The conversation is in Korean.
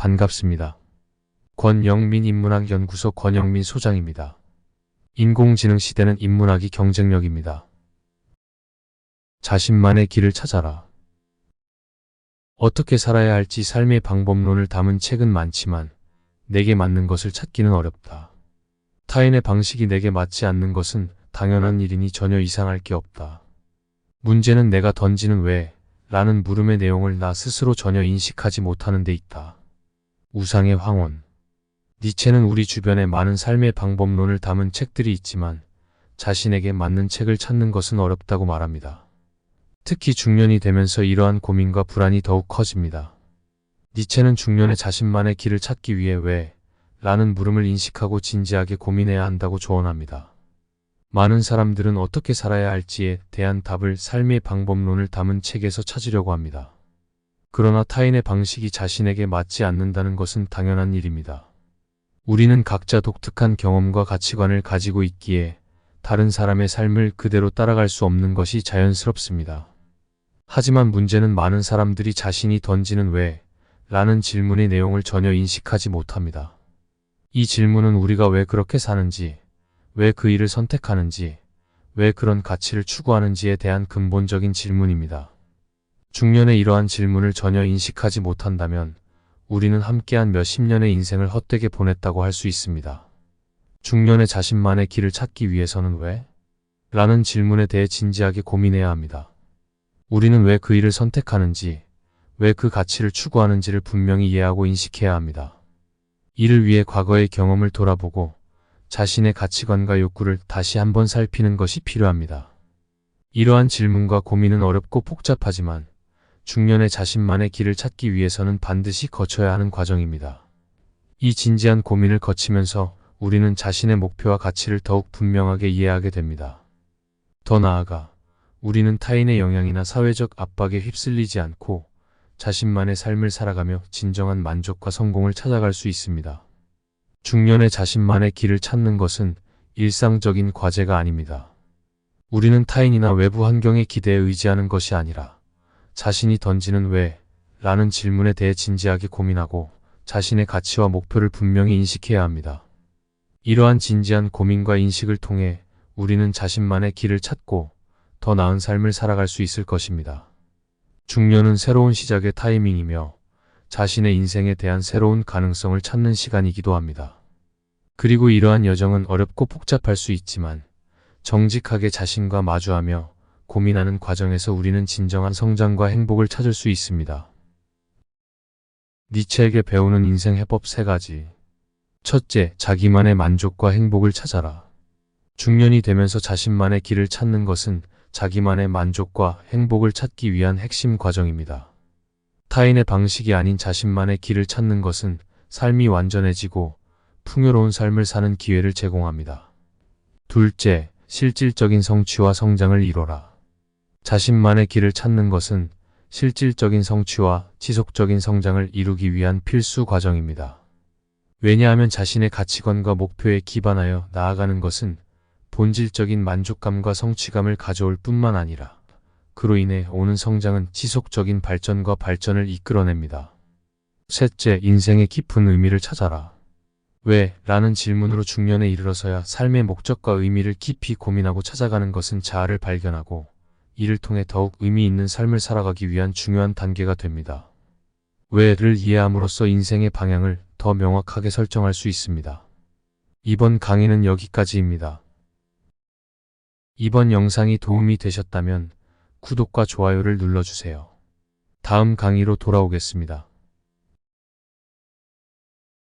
반갑습니다. 권영민 인문학연구소 권영민 소장입니다. 인공지능 시대는 인문학이 경쟁력입니다. 자신만의 길을 찾아라. 어떻게 살아야 할지 삶의 방법론을 담은 책은 많지만 내게 맞는 것을 찾기는 어렵다. 타인의 방식이 내게 맞지 않는 것은 당연한 일이니 전혀 이상할 게 없다. 문제는 내가 던지는 왜? 라는 물음의 내용을 나 스스로 전혀 인식하지 못하는 데 있다. 우상의 황혼. 니체는 우리 주변에 많은 삶의 방법론을 담은 책들이 있지만 자신에게 맞는 책을 찾는 것은 어렵다고 말합니다. 특히 중년이 되면서 이러한 고민과 불안이 더욱 커집니다. 니체는 중년의 자신만의 길을 찾기 위해 왜? 라는 물음을 인식하고 진지하게 고민해야 한다고 조언합니다. 많은 사람들은 어떻게 살아야 할지에 대한 답을 삶의 방법론을 담은 책에서 찾으려고 합니다. 그러나 타인의 방식이 자신에게 맞지 않는다는 것은 당연한 일입니다. 우리는 각자 독특한 경험과 가치관을 가지고 있기에 다른 사람의 삶을 그대로 따라갈 수 없는 것이 자연스럽습니다. 하지만 문제는 많은 사람들이 자신이 던지는 왜? 라는 질문의 내용을 전혀 인식하지 못합니다. 이 질문은 우리가 왜 그렇게 사는지, 왜 그 일을 선택하는지, 왜 그런 가치를 추구하는지에 대한 근본적인 질문입니다. 중년에 이러한 질문을 전혀 인식하지 못한다면 우리는 함께한 몇십 년의 인생을 헛되게 보냈다고 할 수 있습니다. 중년의 자신만의 길을 찾기 위해서는 왜? 라는 질문에 대해 진지하게 고민해야 합니다. 우리는 왜 그 일을 선택하는지, 왜 그 가치를 추구하는지를 분명히 이해하고 인식해야 합니다. 이를 위해 과거의 경험을 돌아보고 자신의 가치관과 욕구를 다시 한번 살피는 것이 필요합니다. 이러한 질문과 고민은 어렵고 복잡하지만 중년의 자신만의 길을 찾기 위해서는 반드시 거쳐야 하는 과정입니다. 이 진지한 고민을 거치면서 우리는 자신의 목표와 가치를 더욱 분명하게 이해하게 됩니다. 더 나아가 우리는 타인의 영향이나 사회적 압박에 휩쓸리지 않고 자신만의 삶을 살아가며 진정한 만족과 성공을 찾아갈 수 있습니다. 중년의 자신만의 길을 찾는 것은 일상적인 과제가 아닙니다. 우리는 타인이나 외부 환경의 기대에 의지하는 것이 아니라 자신이 던지는 왜? 라는 질문에 대해 진지하게 고민하고 자신의 가치와 목표를 분명히 인식해야 합니다. 이러한 진지한 고민과 인식을 통해 우리는 자신만의 길을 찾고 더 나은 삶을 살아갈 수 있을 것입니다. 중년은 새로운 시작의 타이밍이며 자신의 인생에 대한 새로운 가능성을 찾는 시간이기도 합니다. 그리고 이러한 여정은 어렵고 복잡할 수 있지만 정직하게 자신과 마주하며 고민하는 과정에서 우리는 진정한 성장과 행복을 찾을 수 있습니다. 니체에게 배우는 인생 해법 3가지. 첫째, 자기만의 만족과 행복을 찾아라. 중년이 되면서 자신만의 길을 찾는 것은 자기만의 만족과 행복을 찾기 위한 핵심 과정입니다. 타인의 방식이 아닌 자신만의 길을 찾는 것은 삶이 완전해지고 풍요로운 삶을 사는 기회를 제공합니다. 둘째, 실질적인 성취와 성장을 이뤄라. 자신만의 길을 찾는 것은 실질적인 성취와 지속적인 성장을 이루기 위한 필수 과정입니다. 왜냐하면 자신의 가치관과 목표에 기반하여 나아가는 것은 본질적인 만족감과 성취감을 가져올 뿐만 아니라 그로 인해 오는 성장은 지속적인 발전과 발전을 이끌어냅니다. 셋째, 인생의 깊은 의미를 찾아라. 왜? 라는 질문으로 중년에 이르러서야 삶의 목적과 의미를 깊이 고민하고 찾아가는 것은 자아를 발견하고 이를 통해 더욱 의미 있는 삶을 살아가기 위한 중요한 단계가 됩니다. 왜를 이해함으로써 인생의 방향을 더 명확하게 설정할 수 있습니다. 이번 강의는 여기까지입니다. 이번 영상이 도움이 되셨다면 구독과 좋아요를 눌러주세요. 다음 강의로 돌아오겠습니다.